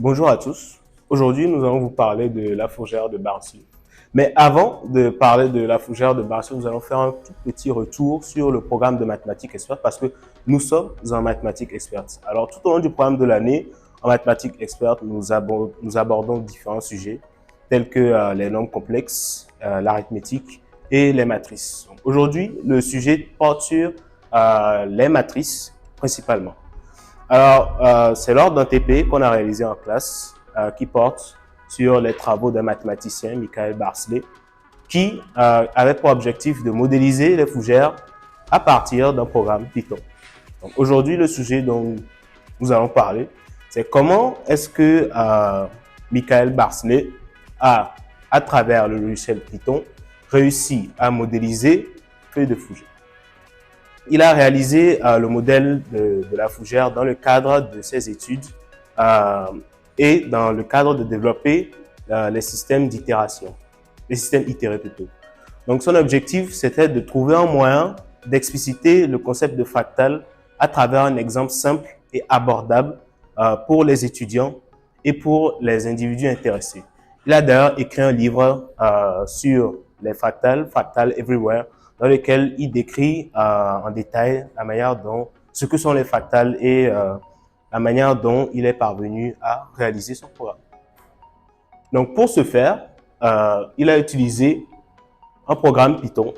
Bonjour à tous. Aujourd'hui, nous allons vous parler de la fougère de Barcy. Mais avant de parler de la fougère de Barcy, nous allons faire un tout petit retour sur le programme de mathématiques expertes parce que nous sommes en mathématiques expertes. Alors, tout au long du programme de l'année, en mathématiques expertes, nous abordons différents sujets tels que les nombres complexes, l'arithmétique et les matrices. Aujourd'hui, le sujet porte sur les matrices principalement. Alors, c'est lors d'un TP qu'on a réalisé en classe qui porte sur les travaux d'un mathématicien, Michael Barsley, qui avait pour objectif de modéliser les fougères à partir d'un programme Python. Donc, aujourd'hui, le sujet dont nous allons parler, c'est comment est-ce que Michael Barsley a, à travers le logiciel Python, réussi à modéliser feuilles de fougères. Il a réalisé le modèle de la fougère dans le cadre de ses études et dans le cadre de développer les systèmes d'itération, les systèmes itérés plutôt. Donc son objectif, c'était de trouver un moyen d'expliciter le concept de fractal à travers un exemple simple et abordable pour les étudiants et pour les individus intéressés. Il a d'ailleurs écrit un livre sur les fractals, Fractal Everywhere, dans lequel il décrit en détail la manière dont, ce que sont les fractals et la manière dont il est parvenu à réaliser son programme. Donc pour ce faire, il a utilisé un programme Python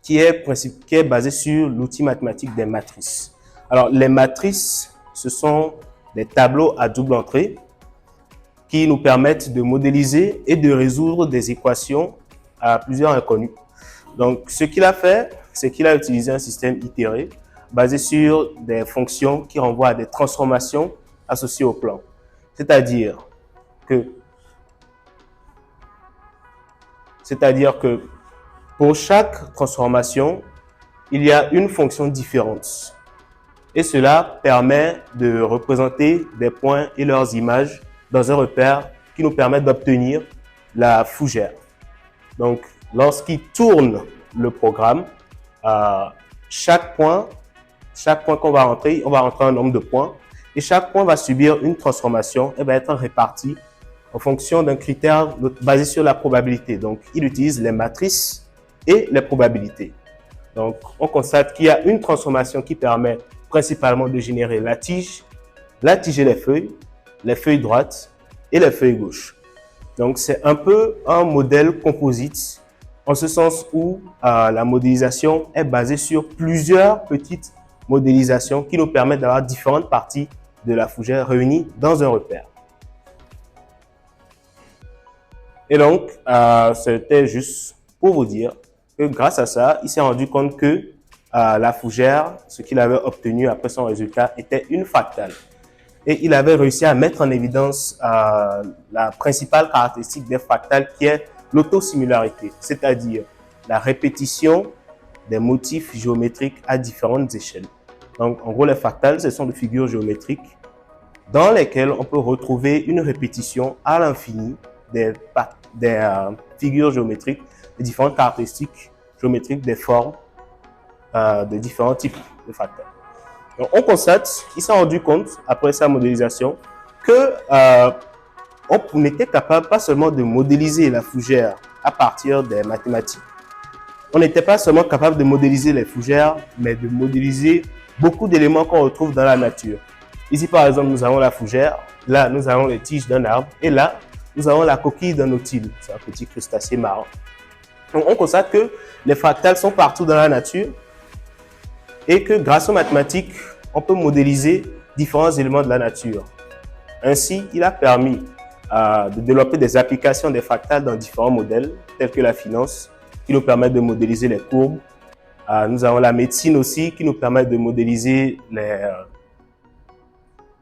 qui est basé sur l'outil mathématique des matrices. Alors les matrices, ce sont des tableaux à double entrée qui nous permettent de modéliser et de résoudre des équations à plusieurs inconnus. Donc, ce qu'il a fait, c'est qu'il a utilisé un système itéré basé sur des fonctions qui renvoient à des transformations associées au plan. C'est-à-dire que pour chaque transformation, il y a une fonction différente. Et cela permet de représenter des points et leurs images dans un repère qui nous permet d'obtenir la fougère. Donc, lorsqu'il tourne le programme, chaque point qu'on va rentrer, on va rentrer un nombre de points et chaque point va subir une transformation et va être réparti en fonction d'un critère basé sur la probabilité. Donc, il utilise les matrices et les probabilités. Donc, on constate qu'il y a une transformation qui permet principalement de générer la tige et les feuilles droites et les feuilles gauches. Donc, c'est un peu un modèle composite, en ce sens où la modélisation est basée sur plusieurs petites modélisations qui nous permettent d'avoir différentes parties de la fougère réunies dans un repère. Et donc, c'était juste pour vous dire que grâce à ça, il s'est rendu compte que la fougère, ce qu'il avait obtenu après son résultat, était une fractale. Et il avait réussi à mettre en évidence la principale caractéristique des fractales qui est l'autosimilarité, c'est-à-dire la répétition des motifs géométriques à différentes échelles. Donc, en gros, les fractales, ce sont des figures géométriques dans lesquelles on peut retrouver une répétition à l'infini des figures géométriques, des différentes caractéristiques géométriques des formes de différents types de fractales. Donc, on constate qu'il s'est rendu compte, après sa modélisation, que on était capable pas seulement de modéliser la fougère à partir des mathématiques. On n'était pas seulement capable de modéliser les fougères, mais de modéliser beaucoup d'éléments qu'on retrouve dans la nature. Ici, par exemple, nous avons la fougère. Là, nous avons les tiges d'un arbre. Et là, nous avons la coquille d'un nautile. C'est un petit crustacé marrant. Donc, on constate que les fractales sont partout dans la nature et que grâce aux mathématiques, on peut modéliser différents éléments de la nature. Ainsi, il a permis de développer des applications des fractales dans différents modèles, tels que la finance, qui nous permet de modéliser les courbes. Nous avons la médecine aussi, qui nous permet de modéliser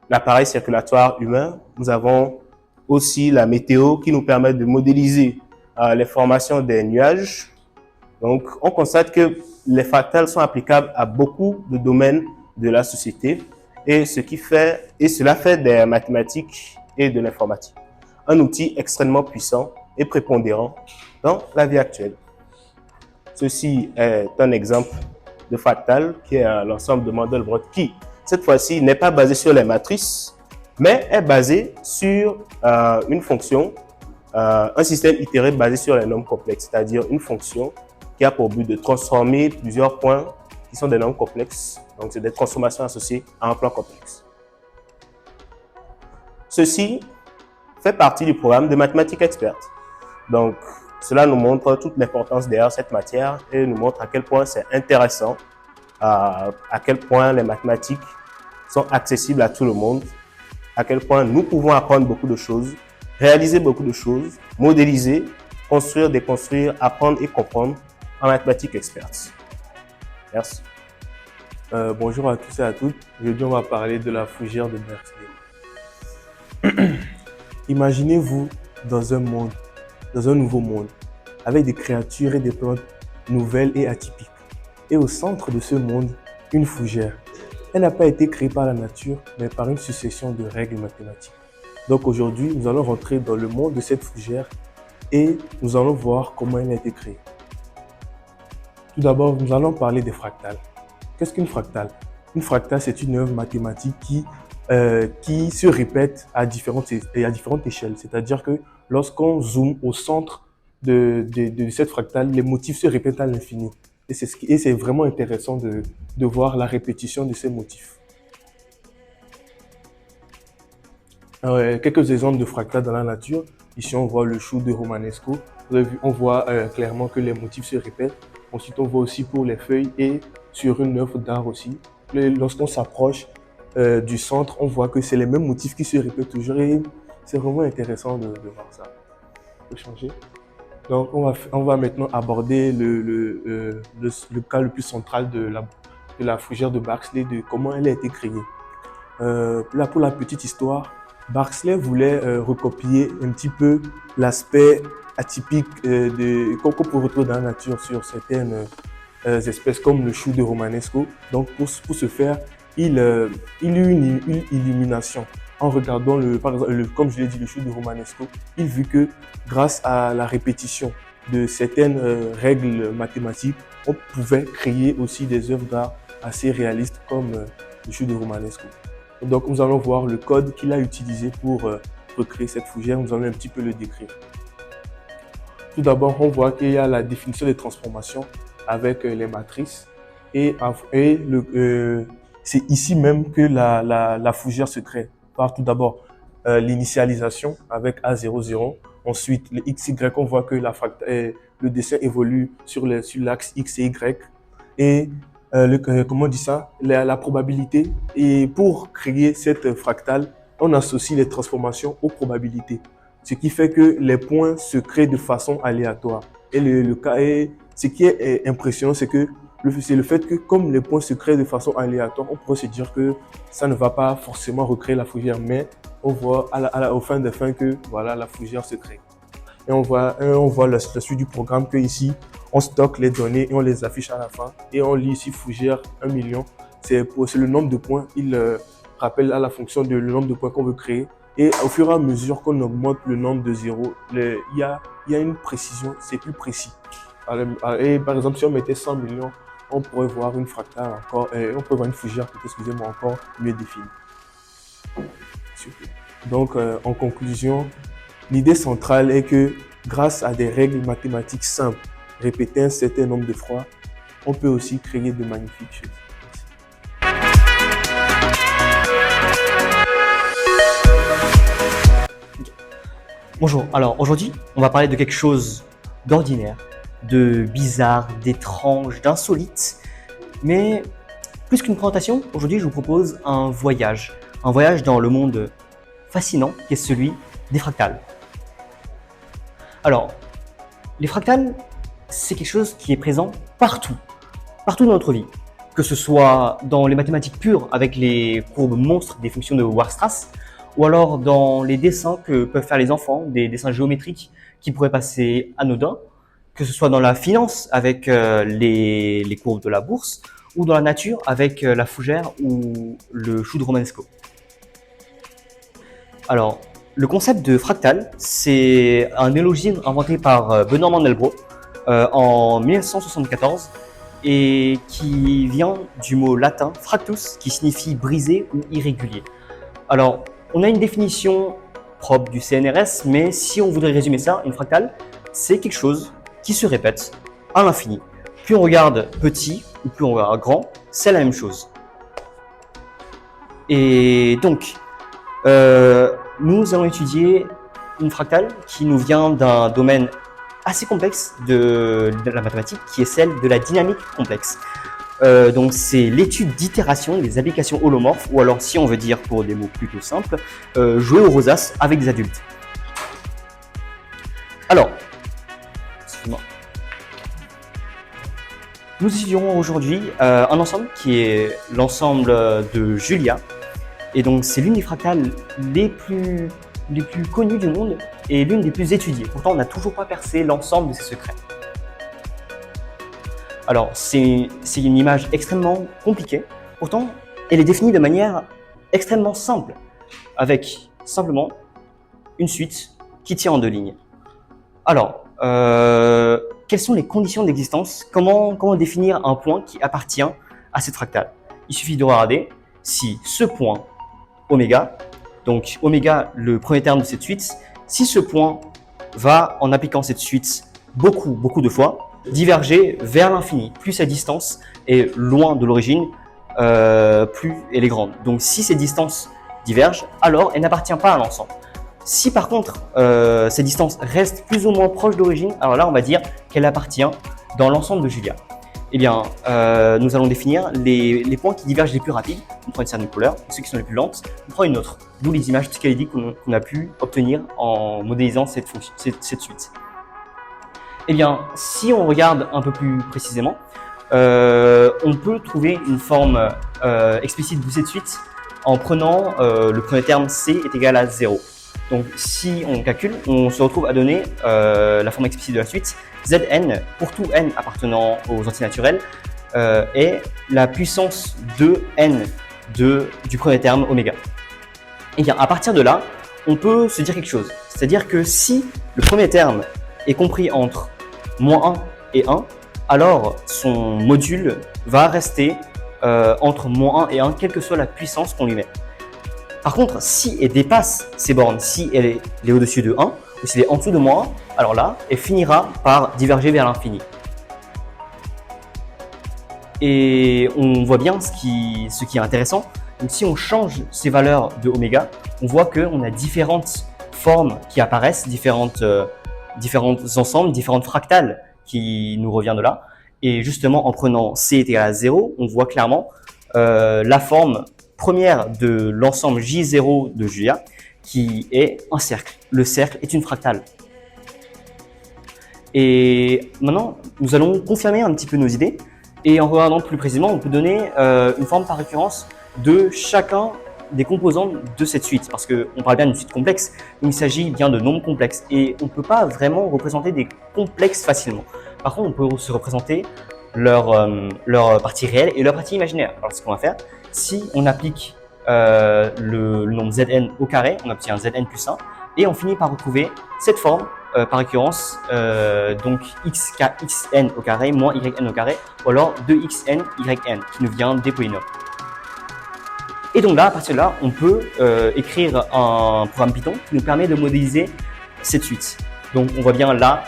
l'appareil circulatoire humain. Nous avons aussi la météo, qui nous permet de modéliser les formations des nuages. Donc, on constate que les fractales sont applicables à beaucoup de domaines de la société et cela fait des mathématiques et de l'informatique un outil extrêmement puissant et prépondérant dans la vie actuelle. Ceci est un exemple de fractal qui est l'ensemble de Mandelbrot qui, cette fois-ci, n'est pas basé sur les matrices, mais est basée sur une fonction, un système itéré basé sur les nombres complexes, c'est-à-dire une fonction qui a pour but de transformer plusieurs points qui sont des nombres complexes. Donc, c'est des transformations associées à un plan complexe. Ceci fait partie du programme de mathématiques expertes. Donc, cela nous montre toute l'importance derrière cette matière et nous montre à quel point c'est intéressant, à quel point les mathématiques sont accessibles à tout le monde, à quel point nous pouvons apprendre beaucoup de choses, réaliser beaucoup de choses, modéliser, construire, déconstruire, apprendre et comprendre en mathématiques expertes. Merci. Bonjour à tous et à toutes. Aujourd'hui, on va parler de la fougère de Berkeley. Imaginez-vous dans un monde, dans un nouveau monde, avec des créatures et des plantes nouvelles et atypiques. Et au centre de ce monde, une fougère. Elle n'a pas été créée par la nature, mais par une succession de règles mathématiques. Donc aujourd'hui, nous allons rentrer dans le monde de cette fougère et nous allons voir comment elle a été créée. Tout d'abord, nous allons parler des fractales. Qu'est-ce qu'une fractale? Une fractale, c'est une œuvre mathématique qui se répète à différentes échelles. C'est-à-dire que lorsqu'on zoome au centre de cette fractale, les motifs se répètent à l'infini. Et c'est vraiment intéressant de voir la répétition de ces motifs. Quelques exemples de fractales dans la nature. Ici, on voit le chou de Romanesco. On voit clairement que les motifs se répètent. Ensuite, on voit aussi pour les feuilles et sur une œuvre d'art aussi. Lorsqu'on s'approche du centre, on voit que c'est les mêmes motifs qui se répètent toujours et c'est vraiment intéressant de voir ça. On peut changer. Donc, on va maintenant aborder le cas le plus central de la fougère de Berkeley, de comment elle a été créée. Là, pour la petite histoire, Berkeley voulait recopier un petit peu l'aspect atypique qu'on peut retrouver dans la nature sur certaines espèces comme le chou de Romanesco. Donc, pour ce faire, il eut une illumination en regardant, par exemple, comme je l'ai dit, le chou de Romanesco. Il vit que grâce à la répétition de certaines règles mathématiques, on pouvait créer aussi des œuvres d'art assez réalistes comme le chou de Romanesco. Donc, nous allons voir le code qu'il a utilisé pour recréer cette fougère. Nous allons un petit peu le décrire. Tout d'abord, on voit qu'il y a la définition des transformations avec les matrices. Et c'est ici même que la fougère se crée. Par tout d'abord, l'initialisation avec A00. Ensuite, le XY, on voit que le dessin évolue sur l'axe X et Y. Et comment on dit ça? La probabilité. Et pour créer cette fractale, on associe les transformations aux probabilités. Ce qui fait que les points se créent de façon aléatoire. Et ce qui est impressionnant, c'est le fait que comme les points se créent de façon aléatoire, on pourrait se dire que ça ne va pas forcément recréer la fougère, mais on voit au fin de fin que voilà, la fougère se crée. Et on voit la suite du programme que ici, on stocke les données et on les affiche à la fin. Et on lit ici fougère 1 million. C'est le nombre de points. Il rappelle à la fonction le nombre de points qu'on veut créer. Et au fur et à mesure qu'on augmente le nombre de zéros, il y a une précision, c'est plus précis. Et par exemple, si on mettait 100 millions, on pourrait voir une fractale encore, on pourrait voir une fougère, excusez-moi, encore mieux définie. Donc, en conclusion, l'idée centrale est que grâce à des règles mathématiques simples, répéter un certain nombre de fois, on peut aussi créer de magnifiques choses. Bonjour, alors aujourd'hui, on va parler de quelque chose d'ordinaire, de bizarre, d'étrange, d'insolite. Mais plus qu'une présentation, aujourd'hui je vous propose un voyage dans le monde fascinant qui est celui des fractales. Alors, les fractales, c'est quelque chose qui est présent partout dans notre vie. Que ce soit dans les mathématiques pures avec les courbes monstres des fonctions de Weierstrass, ou alors dans les dessins que peuvent faire les enfants, des dessins géométriques qui pourraient passer anodins, que ce soit dans la finance avec les courbes de la bourse, ou dans la nature avec la fougère ou le chou de Romanesco. Alors, le concept de fractal, c'est un néologisme inventé par Benoît Mandelbrot en 1974 et qui vient du mot latin fractus qui signifie brisé ou irrégulier. Alors, On a une définition propre du CNRS, mais si on voudrait résumer ça, une fractale, c'est quelque chose qui se répète à l'infini. Plus on regarde petit ou plus on regarde grand, c'est la même chose. Et donc, nous allons étudier une fractale qui nous vient d'un domaine assez complexe de la mathématique, qui est celle de la dynamique complexe. Donc c'est l'étude d'itération des applications holomorphes, ou alors si on veut dire pour des mots plutôt simples, jouer aux rosaces avec des adultes. Alors, excusez-moi. Nous étudierons aujourd'hui un ensemble qui est l'ensemble de Julia. Et donc c'est l'une des fractales les plus connues du monde et l'une des plus étudiées. Pourtant, on n'a toujours pas percé l'ensemble de ses secrets. Alors, c'est une image extrêmement compliquée. Pourtant, elle est définie de manière extrêmement simple, avec simplement une suite qui tient en deux lignes. Alors, quelles sont les conditions d'existence? Comment définir un point qui appartient à cette fractale? Il suffit de regarder si ce point oméga, donc oméga le premier terme de cette suite, si ce point va, en appliquant cette suite beaucoup de fois, diverger vers l'infini. Plus sa distance est loin de l'origine, plus elle est grande. Donc si ces distances divergent, alors elle n'appartient pas à l'ensemble. Si par contre ces distances restent plus ou moins proches d'origine, alors là on va dire qu'elle appartient dans l'ensemble de Julia. Eh bien, nous allons définir les points qui divergent les plus rapides. On prend une certaine couleur. Ceux qui sont les plus lentes, on prend une autre. D'où les images trichéridiques qu'on a pu obtenir en modélisant cette suite. Eh bien, si on regarde un peu plus précisément, on peut trouver une forme explicite de cette suite en prenant le premier terme C est égal à 0. Donc, si on calcule, on se retrouve à donner la forme explicite de la suite. Zn, pour tout n appartenant aux antinaturels, est la puissance de n du premier terme oméga. Et bien, à partir de là, on peut se dire quelque chose. C'est-à-dire que si le premier terme est compris entre -1 et 1, alors son module va rester entre -1 et 1, quelle que soit la puissance qu'on lui met. Par contre, si elle dépasse ces bornes, si elle est au-dessus de 1, ou si elle est en dessous de -1, alors là, elle finira par diverger vers l'infini. Et on voit bien ce qui est intéressant. Donc, si on change ces valeurs de oméga, on voit qu'on a différentes formes qui apparaissent, différents ensembles, différentes fractales qui nous reviennent de là. Et justement, en prenant C est égal à 0, on voit clairement la forme première de l'ensemble J0 de Julia, qui est un cercle. Le cercle est une fractale. Et maintenant, nous allons confirmer un petit peu nos idées. Et en regardant plus précisément, on peut donner une forme par récurrence de chacun des composants de cette suite. Parce qu'on parle bien d'une suite complexe, donc il s'agit bien de nombres complexes. Et on ne peut pas vraiment représenter des complexes facilement. Par contre, on peut se représenter leur partie réelle et leur partie imaginaire. Alors, ce qu'on va faire, si on applique le nombre Zn au carré, on obtient Zn plus 1. Et on finit par retrouver cette forme par récurrence, donc xn au carré moins yn au carré, ou alors 2xn yn qui nous vient des polynômes. Et donc là, à partir de là, on peut écrire un programme Python qui nous permet de modéliser cette suite. Donc on voit bien là,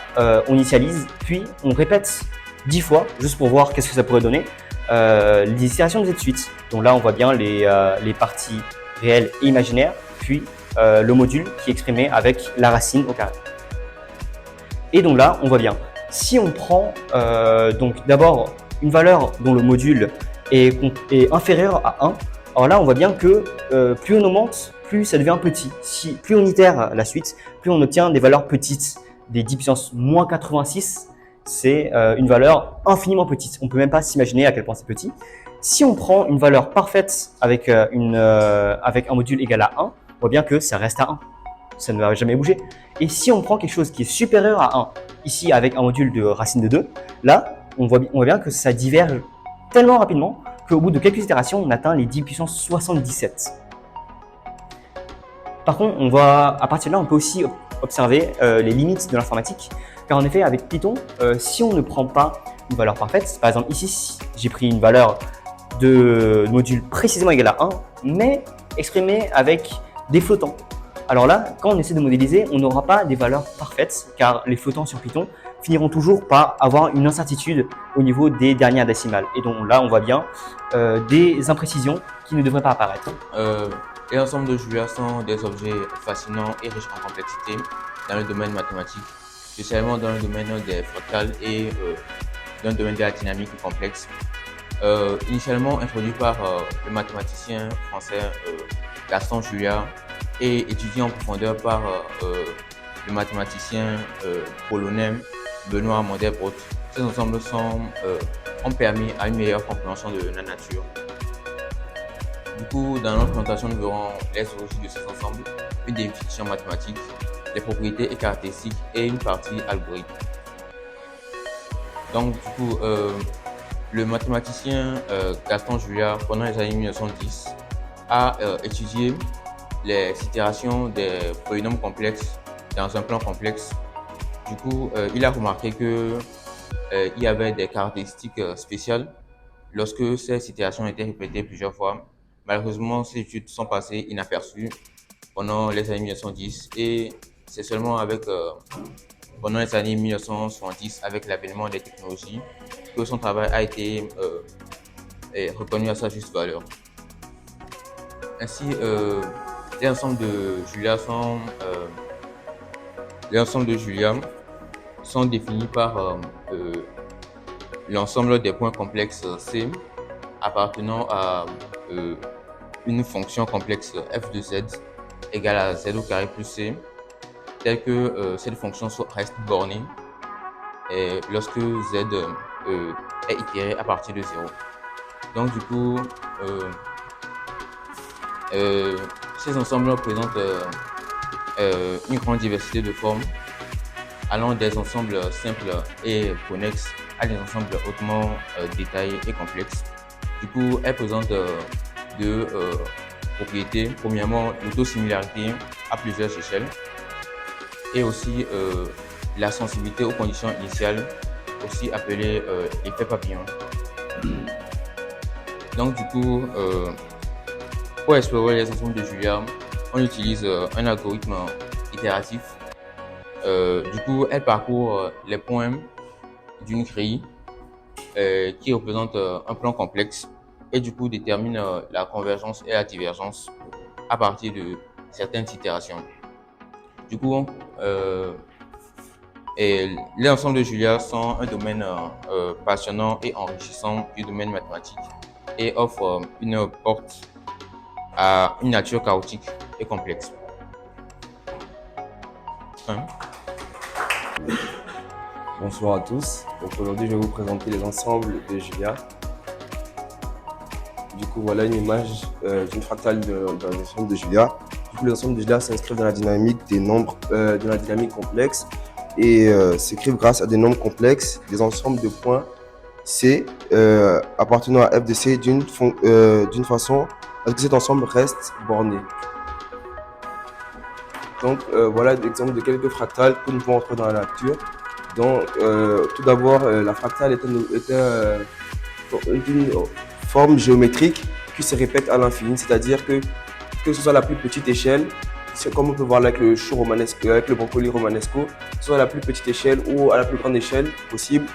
on initialise, puis on répète 10 fois, juste pour voir qu'est-ce que ça pourrait donner, les itérations de cette suite. Donc là, on voit bien les parties réelles et imaginaires, puis le module qui est exprimé avec la racine au carré. Et donc là, on voit bien, si on prend donc d'abord une valeur dont le module est inférieur à 1, alors là, on voit bien que plus on augmente, plus ça devient petit. Plus on itère la suite, plus on obtient des valeurs petites. Des 10 puissance moins 86, c'est une valeur infiniment petite. On ne peut même pas s'imaginer à quel point c'est petit. Si on prend une valeur parfaite avec un module égal à 1, on voit bien que ça reste à 1. Ça ne va jamais bouger. Et si on prend quelque chose qui est supérieur à 1, ici avec un module de racine de 2, là, on voit bien que ça diverge tellement rapidement qu'au bout de quelques itérations, on atteint les 10 puissance 77. Par contre, à partir de là, on peut aussi observer les limites de l'informatique. Car en effet, avec Python, si on ne prend pas une valeur parfaite, par exemple ici, j'ai pris une valeur de module précisément égale à 1, mais exprimée avec des flottants. Alors là, quand on essaie de modéliser, on n'aura pas des valeurs parfaites car les flottants sur Python finiront toujours par avoir une incertitude au niveau des dernières décimales. Et donc là, on voit bien des imprécisions qui ne devraient pas apparaître. Les ensembles de Julia sont des objets fascinants et riches en complexité dans le domaine mathématique, spécialement dans le domaine des fractales et dans le domaine de la dynamique complexe. Initialement introduit par le mathématicien français Gaston Julia et étudié en profondeur par le mathématicien polonais Benoît Mandelbrot. Ces ensembles ont permis à une meilleure compréhension de la nature. Du coup, dans notre présentation, nous verrons les origines de ces ensembles, une définition mathématique, les propriétés et caractéristiques et une partie algorithme. Donc, du coup, le mathématicien Gaston Julia, pendant les années 1910, a étudié les itérations des polynômes complexes dans un plan complexe. Du coup, il a remarqué que il y avait des caractéristiques spéciales lorsque ces itérations étaient répétées plusieurs fois. Malheureusement, ces études sont passées inaperçues pendant les années 1910 et c'est seulement pendant les années 1970, avec l'avènement des technologies, que son travail a été reconnu à sa juste valeur. Ainsi, les ensembles de Julia sont définis par l'ensemble des points complexes C appartenant à une fonction complexe f de z égale à z au carré plus c, telle que cette fonction reste bornée et lorsque z est itéré à partir de 0. Donc du coup, ces ensembles présentent une grande diversité de formes, allant des ensembles simples et connexes à des ensembles hautement détaillés et complexes. Du coup, elles présentent deux propriétés. Premièrement, l'autosimilarité à plusieurs échelles et aussi la sensibilité aux conditions initiales, aussi appelée effet papillon. Donc du coup, pour explorer les ensembles de Julia, on utilise un algorithme itératif. Du coup, elle parcourt les points d'une grille qui représente un plan complexe et du coup détermine la convergence et la divergence à partir de certaines itérations. Du coup, les ensembles de Julia sont un domaine passionnant et enrichissant du domaine mathématique et offrent une porte à une nature chaotique et complexe. Bonsoir à tous. Donc aujourd'hui, je vais vous présenter les ensembles de Julia. Du coup, voilà une image d'une fractale d'un ensemble de Julia. Du coup, les ensembles de Julia s'inscrivent dans la dynamique des nombres, de la dynamique complexe et s'écrivent grâce à des nombres complexes, des ensembles de points C appartenant à f de C d'une façon à ce que cet ensemble reste borné. Donc voilà l'exemple de quelques fractales que nous pouvons entrer dans la lecture. Donc tout d'abord, la fractale est une forme géométrique qui se répète à l'infini, c'est-à-dire que ce soit la plus petite échelle, comme on peut voir avec le chou romanesco, avec le brocoli romanesco, soit à la plus petite échelle ou à la plus grande échelle possible,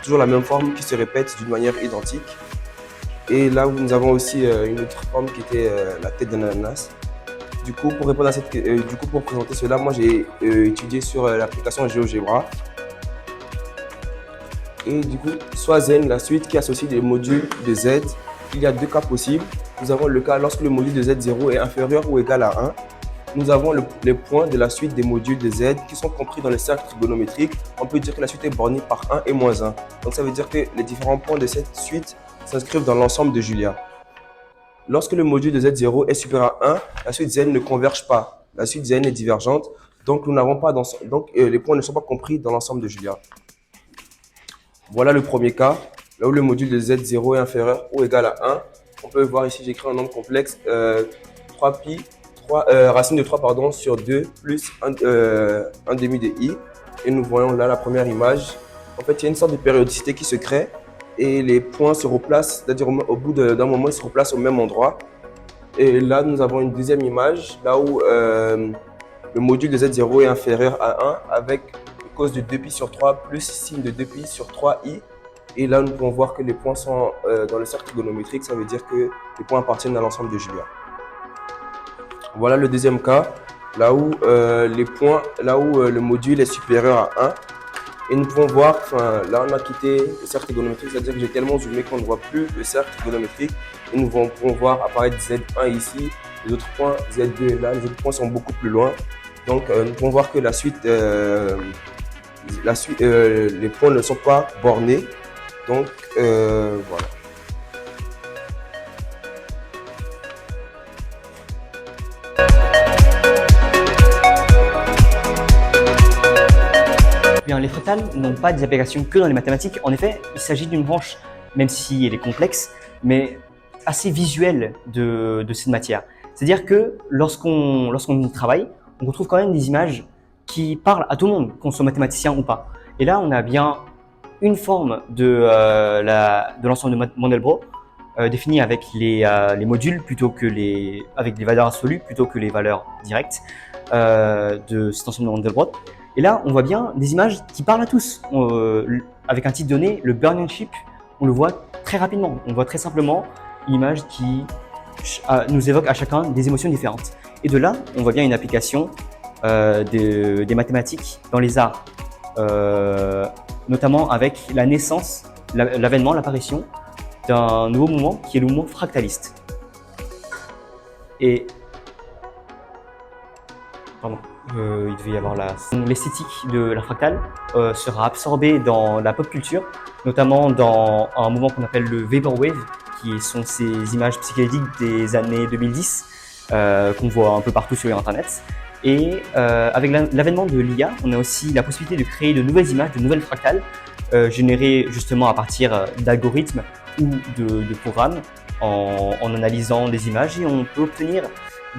toujours la même forme qui se répète d'une manière identique. Et là, nous avons aussi une autre forme qui était la tête d'un ananas. Du coup, pour répondre à pour présenter cela, moi j'ai étudié sur l'application GeoGebra. Et du coup, soit Zen, la suite qui associe des modules de Z, il y a deux cas possibles. Nous avons le cas lorsque le module de Z0 est inférieur ou égal à 1. Nous avons les points de la suite des modules de Z qui sont compris dans le cercle trigonométrique. On peut dire que la suite est bornée par 1 et moins 1. Donc ça veut dire que les différents points de cette suite s'inscrivent dans l'ensemble de Julia. Lorsque le module de Z0 est supérieur à 1, la suite Z ne converge pas. La suite Z est divergente. Donc, les points ne sont pas compris dans l'ensemble de Julia. Voilà le premier cas, là où le module de Z0 est inférieur ou égal à 1. On peut voir ici, j'écris un nombre complexe, 3pi, racine de 3 sur 2 plus 1 demi de i. Et nous voyons là la première image. En fait, il y a une sorte de périodicité qui se crée et les points se replacent, c'est-à-dire au bout d'un moment, ils se replacent au même endroit. Et là, nous avons une deuxième image, là où le module de Z0 est inférieur à 1 avec cause de 2pi sur 3 plus signe de 2pi sur 3i. Et là, nous pouvons voir que les points sont dans le cercle trigonométrique, ça veut dire que les points appartiennent à l'ensemble de Julia. Voilà le deuxième cas, là où le module est supérieur à 1. Et nous pouvons voir, là on a quitté le cercle trigonométrique, c'est-à-dire que j'ai tellement zoomé qu'on ne voit plus le cercle trigonométrique. Et nous pouvons voir apparaître Z1 ici, les autres points Z2 là, les autres points sont beaucoup plus loin. Donc nous pouvons voir que les points ne sont pas bornés. Donc voilà. Bien, les fractales n'ont pas des applications que dans les mathématiques. En effet, il s'agit d'une branche, même si elle est complexe, mais assez visuelle de cette matière. C'est-à-dire que lorsqu'on y travaille, on retrouve quand même des images qui parlent à tout le monde, qu'on soit mathématicien ou pas. Et là, on a bien une forme de l'ensemble de Mandelbrot définie avec les modules avec des valeurs absolues plutôt que les valeurs directes de cet ensemble de Mandelbrot. Et là, on voit bien des images qui parlent à tous. Avec un titre donné, le burn-in chip, on le voit très rapidement. On voit très simplement une image qui nous évoque à chacun des émotions différentes. Et de là, on voit bien une application des mathématiques dans les arts, notamment avec la naissance, l'avènement, l'apparition d'un nouveau mouvement qui est le mouvement fractaliste. Et il devait y avoir l'esthétique de la fractale sera absorbée dans la pop culture, notamment dans un mouvement qu'on appelle le Vaporwave, qui sont ces images psychédéliques des années 2010 qu'on voit un peu partout sur Internet. Et avec l'avènement de l'IA, on a aussi la possibilité de créer de nouvelles images, de nouvelles fractales, générées justement à partir d'algorithmes ou de programmes en analysant des images, et on peut obtenir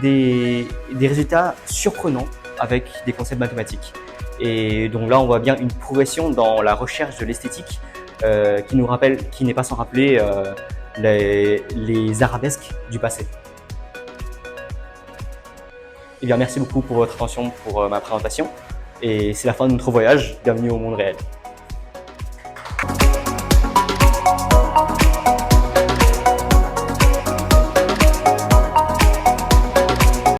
des résultats surprenants avec des concepts mathématiques. Et donc là, on voit bien une progression dans la recherche de l'esthétique qui n'est pas sans rappeler les arabesques du passé. Eh bien, merci beaucoup pour votre attention pour ma présentation. Et c'est la fin de notre voyage. Bienvenue au monde réel.